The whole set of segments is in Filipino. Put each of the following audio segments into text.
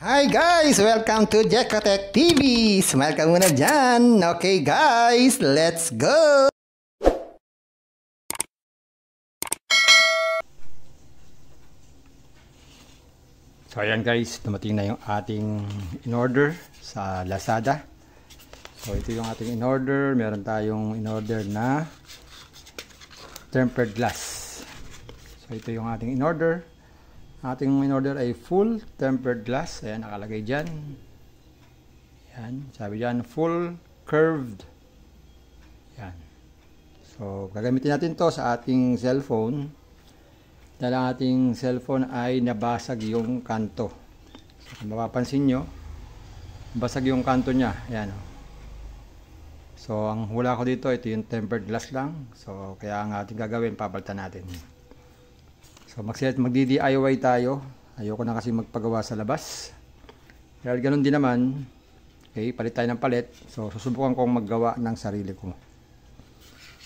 Hi guys! Welcome to Jekotech TV! Smile ka muna dyan! Okay guys, let's go! So ayan guys, dumating na yung ating in-order sa Lazada. So ito yung ating in-order. Meron tayong in-order na tempered glass. So ito yung ating in-order. Ating in-order ay full tempered glass. Ayan, nakalagay dyan. Ayan, sabi dyan, full curved. Ayan. So, gagamitin natin to sa ating cellphone. Dahil ang ating cellphone ay nabasag yung kanto. So, kung mapapansin nyo, basag yung kanto niya. Ayan. So, ang hula ko dito, ito yung tempered glass lang. So, kaya ang ating gagawin, papalitan natin. So magdi-DIY tayo. Ayoko na kasi magpagawa sa labas. Dahil ganun din naman, okay, palit tayo ng palit. So susubukan kong maggawa ng sarili ko.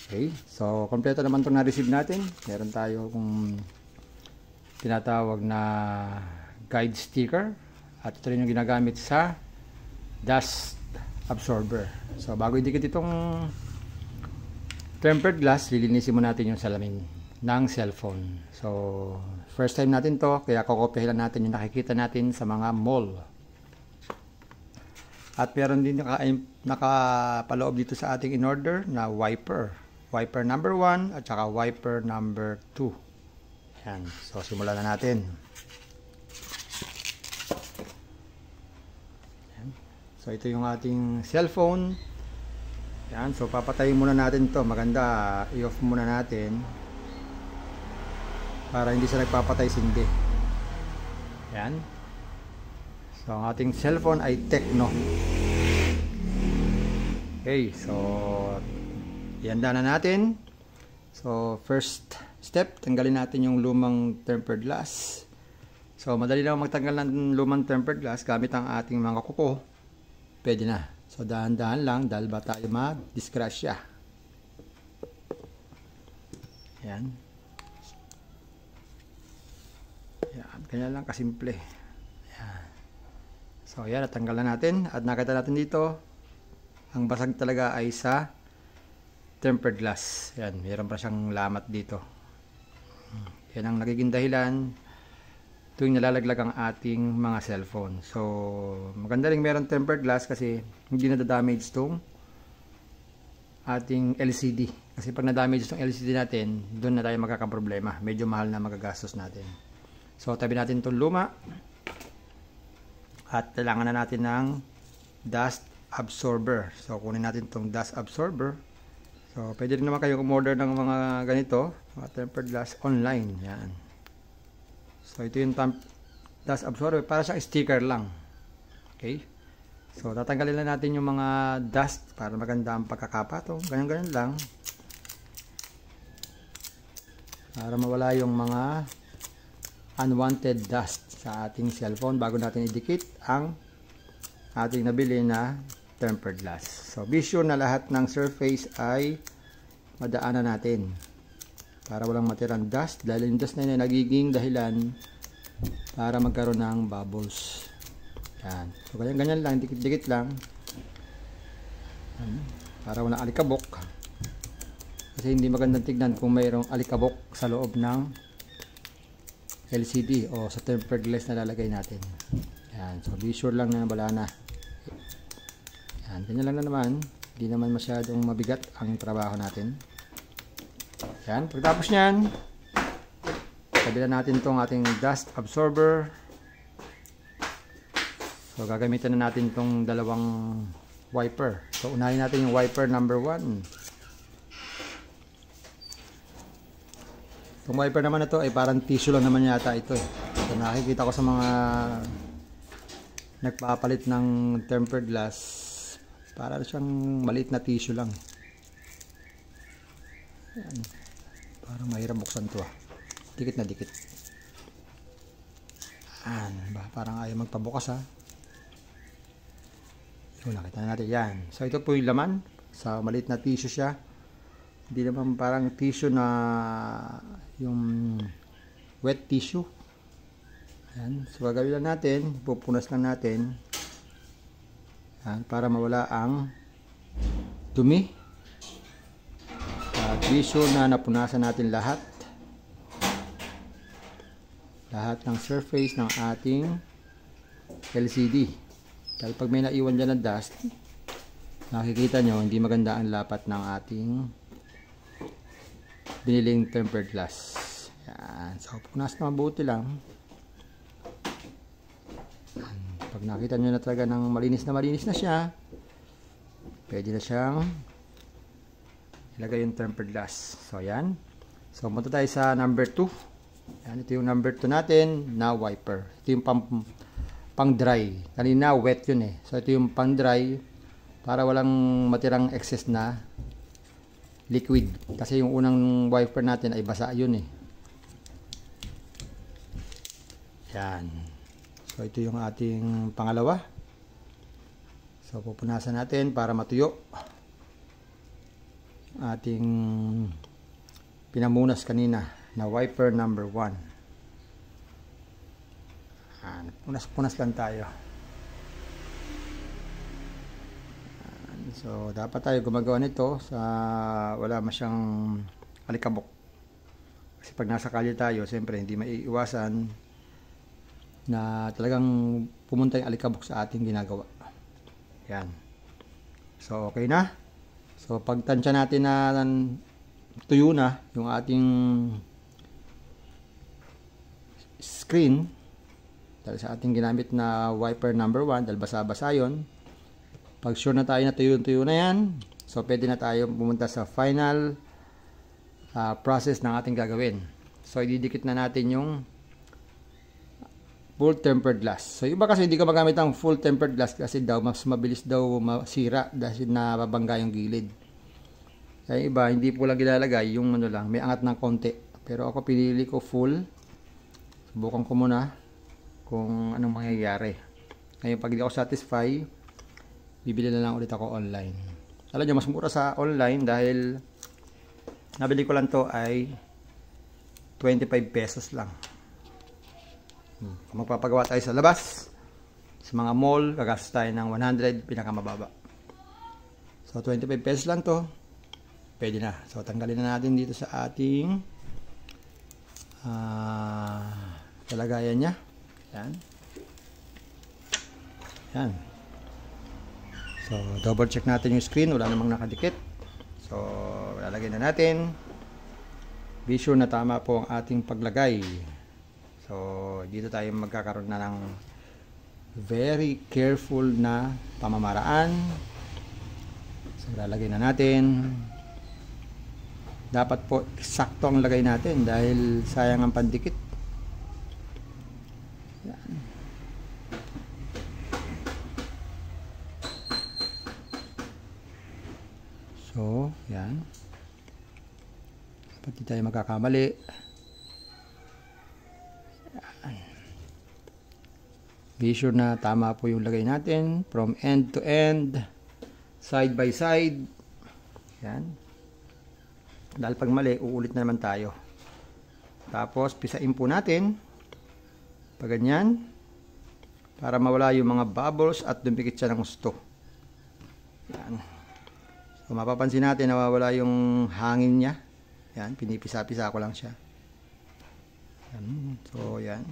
Okay, so kompleto naman itong na-receive natin. Meron tayo kung tinatawag na guide sticker. At ito rin yung ginagamit sa dust absorber. So bago idikit itong tempered glass, lilinisin mo natin yung salamin ng cellphone. So, first time natin to, kaya kokopyahin lang natin yung nakikita natin sa mga mall. At meron din nakapaloob dito sa ating in-order na wiper. Wiper number 1 at saka wiper number 2. Ayan. So, simulan na natin. Ayan. So, ito yung ating cellphone. Ayan. So, papatayin muna natin to. Maganda, i-off muna natin para hindi siya nagpapatay sindi. Yan. So ang ating cellphone ay Tecno. Okay, so ihanda na natin. So first step, tanggalin natin yung lumang tempered glass. So madali lang magtanggal ng lumang tempered glass gamit ang ating mga kuko. Pwede na. So dahan-dahan lang dahil ba tayo mag-disgrasya. Yan. Yan, ganyan lang kasimple. Yan. So yan, natanggal na natin. At nakita natin dito, ang basag talaga ay sa tempered glass. Yan, mayroon pa siyang lamat dito. Yan ang nagiging dahilan tuwing nalalaglag ang ating mga cellphone. So maganda rin meron tempered glass kasi hindi na-damage itong ating LCD. Kasi pag na-damage itong LCD natin, doon na tayo magkakaproblema. Medyo mahal na magagastos natin. So, tabi natin itong luma. At kailangan na natin ng dust absorber. So, kunin natin itong dust absorber. So, pwede rin naman kayo umorder ng mga ganito, mga tempered glass online. Yan. So, ito yung dust absorber. Para siyang sticker lang. Okay. So, tatanggalin na natin yung mga dust para maganda ang pagkakapa. Ito, ganyan-ganyan lang. Para mawala yung mga unwanted dust sa ating cellphone bago natin idikit ang ating nabili na tempered glass. So be sure na lahat ng surface ay madaanan natin para walang matirang dust dahil yung dust na yun ay nagiging dahilan para magkaroon ng bubbles. Yan. So ganyan-ganyan lang, dikit-dikit lang. Yan. Para walang alikabok. Kasi hindi magandang tignan kung mayroong alikabok sa loob ng LCD o sa tempered glass na lalagay natin. Yan. So be sure lang na wala na. Yan. Ganyan lang na naman. Hindi naman masyadong mabigat ang trabaho natin. Yan. Pagtapos nyan, tabi na natin itong ating dust absorber. So gagamitin na natin itong dalawang wiper. So unahin natin yung wiper number 1. Itong wiper naman na to ay parang tissue lang naman yata ito eh. So nakikita ko sa mga nagpapalit ng tempered glass, para siyang maliit na tissue lang. Ayan. Parang mahirap buksan to ah. Dikit na dikit. Ayan. Parang ayaw magpabukas ah. So nakita na natin yan. So ito po yung laman. Sa maliit na tissue siya. Hindi naman parang tissue na yung wet tissue. Yan. So gagawin lang natin, pupunas lang natin. Yan, para mawala ang dumi. At be sure na napunasan natin lahat ng surface ng ating LCD. Dahil pag may naiwan dyan ng dust, nakikita nyo hindi maganda ang lapat ng ating biniling tempered glass. Yan. So punas na mabuti lang. Pag nakita nyo na talaga ng malinis na siya, pwede na siyang ilagay yung tempered glass. So yan. So punta tayo sa number 2. Yan, ito yung number 2 natin na wiper. Ito yung pang dry. Kanina wet yun eh. So ito yung pang dry para walang matirang excess na liquid. Kasi yung unang wiper natin ay basa yun eh. Yan. So ito yung ating pangalawa. So pupunasan natin para matuyo ating pinamunas kanina na wiper number 1. Punas-punas lang tayo. So dapat tayo gumagawa nito sa wala masyang alikabok. Kasi pag nasa kalye tayo, siyempre hindi maiiwasan na talagang pumunta yung alikabok sa ating ginagawa. Yan. So okay na. So pagtansya natin na tuyo na yung ating screen dahil sa ating ginamit na wiper number 1 dahil basa-basa yun. Pag sure na tayo na tuyo na yan, so pwede na tayo pumunta sa final process ng ating gagawin. So ididikit na natin yung full tempered glass. So iba kasi hindi ka magamit ang full tempered glass kasi daw mas mabilis daw masira dahil nababangga yung gilid. Kaya iba hindi po lang gilalagay yung ano lang, may angat ng konti. Pero ako pinili ko full. Subukan ko muna kung anong mangyayari. Ngayon pag hindi ako satisfy, bibili na lang ulit ako online. Alam nyo, mas mura sa online dahil nabili ko lang to ay 25 pesos lang. Kung magpapagawa tayo sa labas, sa mga mall, gagastos tayo ng 100, pinakamababa. So 25 pesos lang to, pwede na. So tanggalin na natin dito sa ating kalagayan niya. Yan. Yan. So double check natin yung screen, wala namang nakadikit. So lalagay na natin. Be sure na tama po ang ating paglagay. So, dito tayo magkakaroon na ng very careful na pamamaraan. So, lalagay na natin. Dapat po eksakto ang lagay natin dahil sayang ang pandikit. Yan. So, yan. Dapat di tayo magkakamali. Be sure na tama po yung lagay natin from end to end, side by side. Yan. Dahil pag mali, uulit na naman tayo. Tapos pisain po natin pag ganyan para mawala yung mga bubbles at dumikit siya ng gusto. Yan. So mapapansin natin nawawala yung hangin niya. Yan, pinipisa-pisa ko lang siya. Yan. So yan.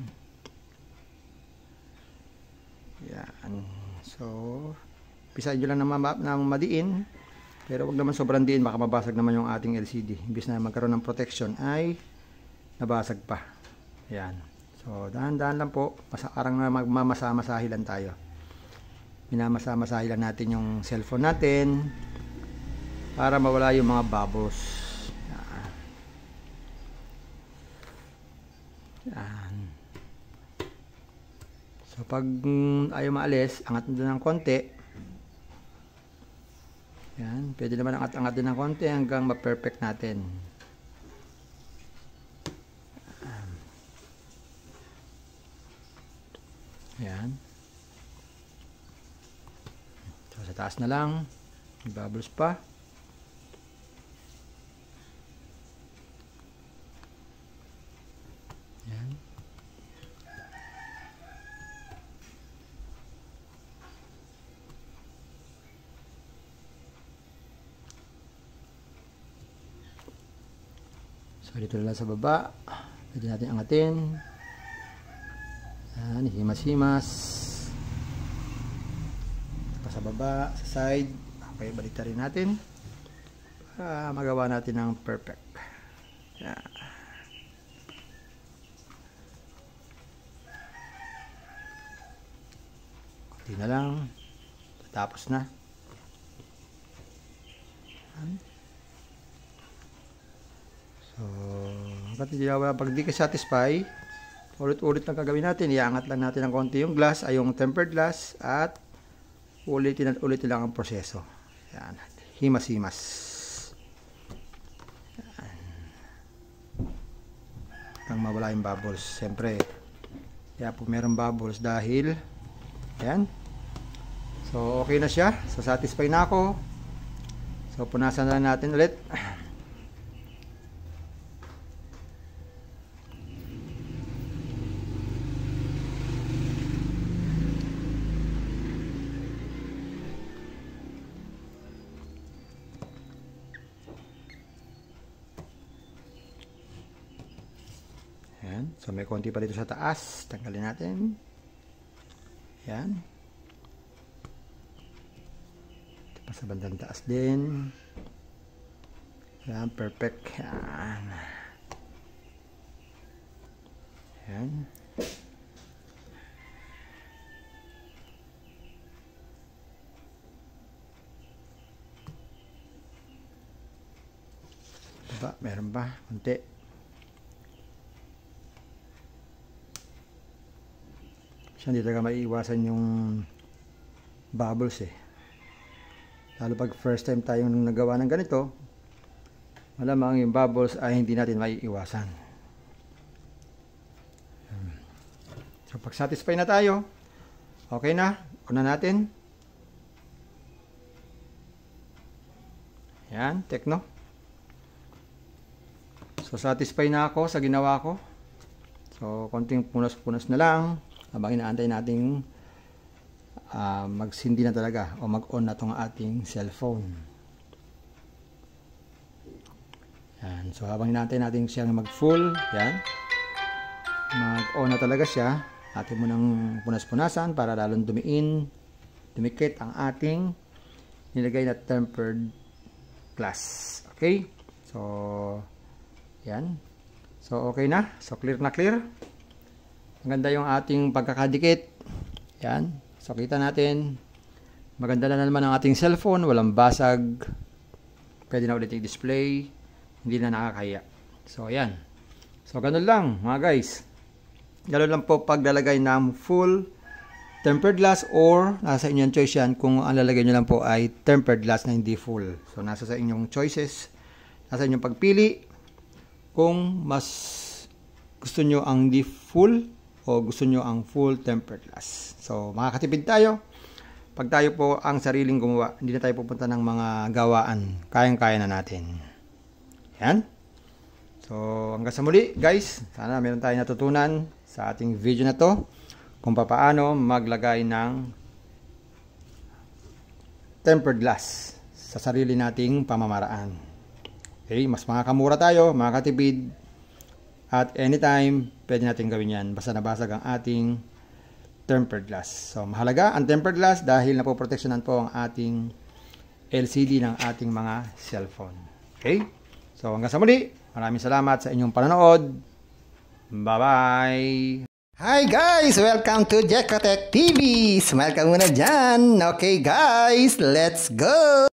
Yan. So, pisahin nyo lang ng madiin. Pero wag naman sobrang diin, baka mabasag naman yung ating LCD. Imbis na magkaroon ng protection ay nabasag pa. Yan. So, dahan-dahan lang po. Parang magmamasa-masahi lang tayo. Minamasa-masahi lang natin yung cellphone natin para mawala yung mga bubbles. Yan. Yan. So pag ayaw maalis, angat na doon ng konti. Yan, pwede naman angat-angat din ng konti hanggang ma-perfect natin. Yan. So sa taas na lang, bubbles pa. Yan. So, dito lang sa baba. Pwede natin angatin. Yan, himas-himas. Pa sa baba, sa side. Okay, balik rin natin. Para magawa natin ng perfect. Yan. Kunti na lang. Tapos na. So, pag di ka satisfy, ulit-ulit lang gagawin natin. Iangat lang natin ng konti yung glass, ay yung tempered glass, at ulitin at ulitin lang ang proseso. Yan. Himas-himas. Yan. Hanggang mawala yung bubbles. Siyempre, kaya po meron bubbles dahil, yan. So, okay na siya. So, satisfy na ako. So, punasan na lang natin ulit. Yan. So, may konti pa dito sa taas. Tanggalin natin. Yan. Ito pa sa bandang taas din. Yan. Perfect. Yan. Yan. Diba? Meron ba? Kunti. Hindi talaga maiiwasan yung bubbles eh. Lalo pag first time tayong nagawa ng ganito, malamang yung bubbles ay hindi natin maiiwasan. So pag satisfy na tayo, okay na, una natin. Yan, tekno. So satisfy na ako sa ginawa ko. So konting punas-punas na lang. Habang inaantay nating magsindi na talaga o mag-on na itong ating cellphone. Yan. So habang inaantay natin siyang mag-full, yan, mag-on na talaga siya. Atin mo nang punas-punasan para lalong dumikit ang ating nilagay na tempered glass. Okay? So, yan. So, okay na. So, clear na clear. Maganda yung ating pagkakadikit. Yan. So, kita natin. Maganda na naman ang ating cellphone. Walang basag. Pwede na ulit i-display. Hindi na nakakaya. So, yan. So, ganun lang mga guys. Ganun lang po paglalagay ng full tempered glass or nasa inyong choice yan kung ang lalagay nyo lang po ay tempered glass na hindi full. So, nasa sa inyong choices. Nasa inyong pagpili kung mas gusto nyo ang di full o gusto nyo ang full tempered glass. So, makakatipid tayo. Pag tayo po ang sariling gumawa, hindi na tayo pupunta ng mga gawaan. Kayang-kaya na natin. Yan. So, hanggang sa muli, guys. Sana meron tayong natutunan sa ating video na to kung paano maglagay ng tempered glass sa sarili nating pamamaraan. Okay, mas makakamura tayo, makakatipid. At anytime, pwede natin gawin yan. Basta nabasag ang ating tempered glass. So, mahalaga ang tempered glass dahil napoproteksyonan po ang ating LCD ng ating mga cellphone. Okay? So, hanggang sa muli. Maraming salamat sa inyong panonood. Bye-bye! Hi guys! Welcome to Jekotech TV! Smile ka muna dyan! Okay guys, let's go!